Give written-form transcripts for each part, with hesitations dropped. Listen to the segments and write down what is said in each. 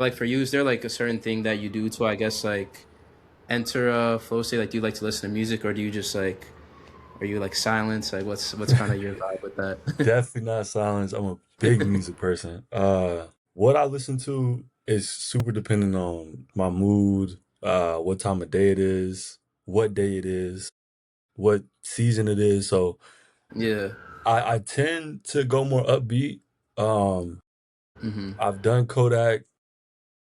Like for you, is there like a certain thing that you do to, I guess, like enter a flow state? Like, do you like to listen to music, or do you just like, are you like silence? Like, what's kind of your vibe with that? Definitely not silence. I'm a big music person. What I listen to is super dependent on my mood, what time of day it is, what day it is, what season it is. So Yeah. I tend to go more upbeat. Um, Hmm. I've done Kodak,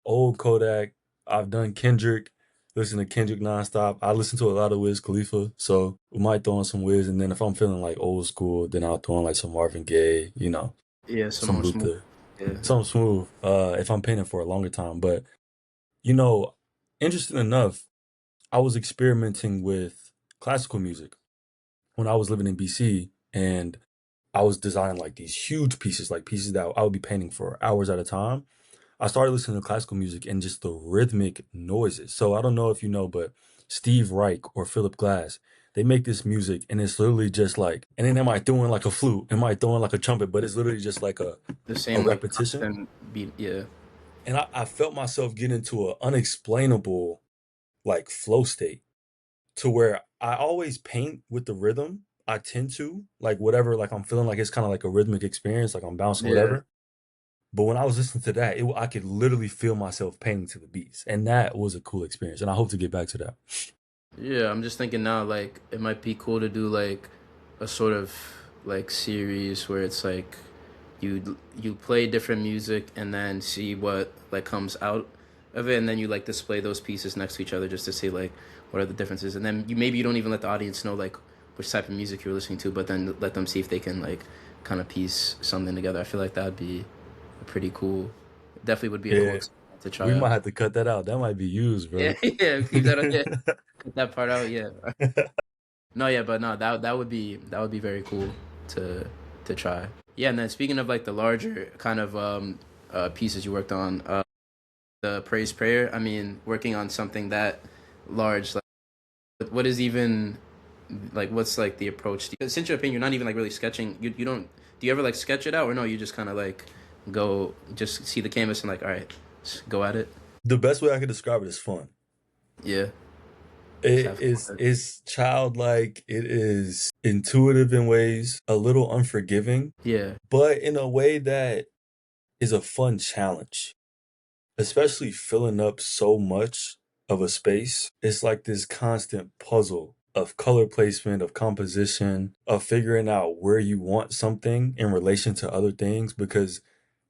old Kodak. I've done Kendrick. Listen to Kendrick nonstop. I listen to a lot of Wiz Khalifa, so we might throw in some Wiz, and then if I'm feeling like old school, then I'll throw in like some Marvin Gaye, Yeah. Some some more smooth. Luther, Yeah. something smooth. If I'm painting for a longer time, but you know, interesting enough, I was experimenting with classical music when I was living in BC, and I was designing like these huge pieces, like pieces that I would be painting for hours at a time. I started listening to classical music and just the rhythmic noises. So I don't know if you know, but Steve Reich or Philip Glass, they make this music and it's literally just like, and then they might throw in like a flute, they might throw in like a trumpet, but it's literally just like The a same like repetition. constant beat. Yeah. And I felt myself get into an unexplainable like flow state to where I always paint with the rhythm. I tend to like whatever, like I'm feeling like it's kind of like a rhythmic experience, like I'm bouncing Yeah. whatever. But when I was listening to that, I could literally feel myself painting to the beats, and that was a cool experience. And I hope to get back to that. Yeah. I'm just thinking now, like it might be cool to do like a sort of like series where it's like you play different music and then see what like comes out of it, and then you like display those pieces next to each other just to see like what are the differences, and then you don't even let the audience know like which type of music you're listening to, but then let them see if they can like kind of piece something together. I feel like that'd be a pretty cool, definitely would be a cool Yeah, experiment to we try might out. have to cut that out. That might be used, Yeah. bro. Yeah, keep that on, yeah, cut that part out, yeah. No, yeah, but no, that would be very cool to try. Yeah, and then speaking of like the larger kind of pieces you worked on, the praise prayer. I mean, working on something that large, like what is even like what's like the approach? Since you're a painter, you're not even like really sketching. You don't, do you ever like sketch it out, or no? You just kind of like go just see the canvas and like, all right, just go at it. The best way I could describe it is fun. Yeah, just It have fun is with it. it's childlike. It is intuitive in ways, a little unforgiving, Yeah, but in a way that is a fun challenge. Especially filling up so much of a space. It's like this constant puzzle of color placement, of composition, of figuring out where you want something in relation to other things because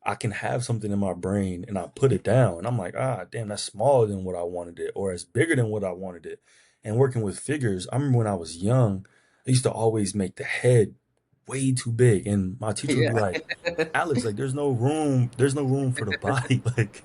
I can have something in my brain and I put it down and I'm like, ah, damn, that's smaller than what I wanted it, or it's bigger than what I wanted it. And working with figures, I remember when I was young, I used to always make the head way too big. And my teacher would be yeah, like, Alex, like there's no room for the body. Like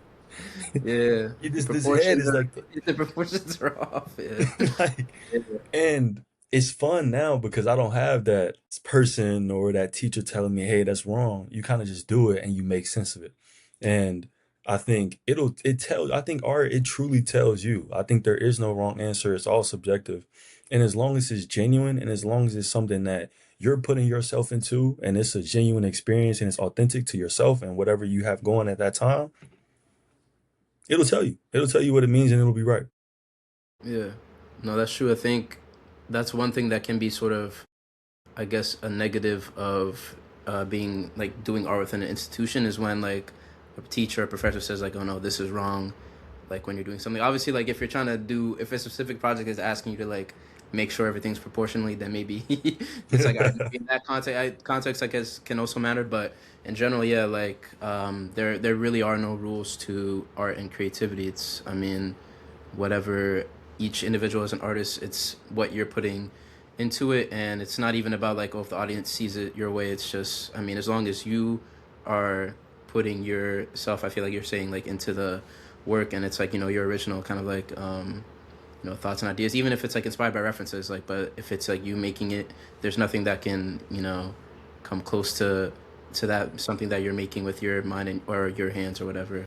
yeah. The this head proportions is are like the proportions are off. Yeah. like Yeah. and it's fun now because I don't have that person or that teacher telling me, hey, that's wrong. You kind of just do it and you make sense of it. And I think I think art, it truly tells you. I think there is no wrong answer. It's all subjective. And as long as it's genuine and as long as it's something that you're putting yourself into and it's a genuine experience and it's authentic to yourself and whatever you have going at that time, it'll tell you. It'll tell you what it means and it'll be right. Yeah. No, that's true. I think that's one thing that can be sort of, I guess, a negative of being like doing art within an institution is when like a teacher or professor says like, oh no, this is wrong. Like when you're doing something, obviously, like if you're trying to do, if a specific project is asking you to like make sure everything's proportionally, then maybe it's like, all right, maybe in that context, I guess can also matter. But in general, yeah, like there really are no rules to art and creativity. It's, I mean, whatever each individual as an artist, it's what you're putting into it, and it's not even about like, oh, if the audience sees it your way. It's just, I mean, as long as you are putting yourself, I feel like you're saying like into the work, and it's like, your original kind of like thoughts and ideas, even if it's like inspired by references, like, but if it's like you making it, there's nothing that can come close to that, something that you're making with your mind and or your hands or whatever.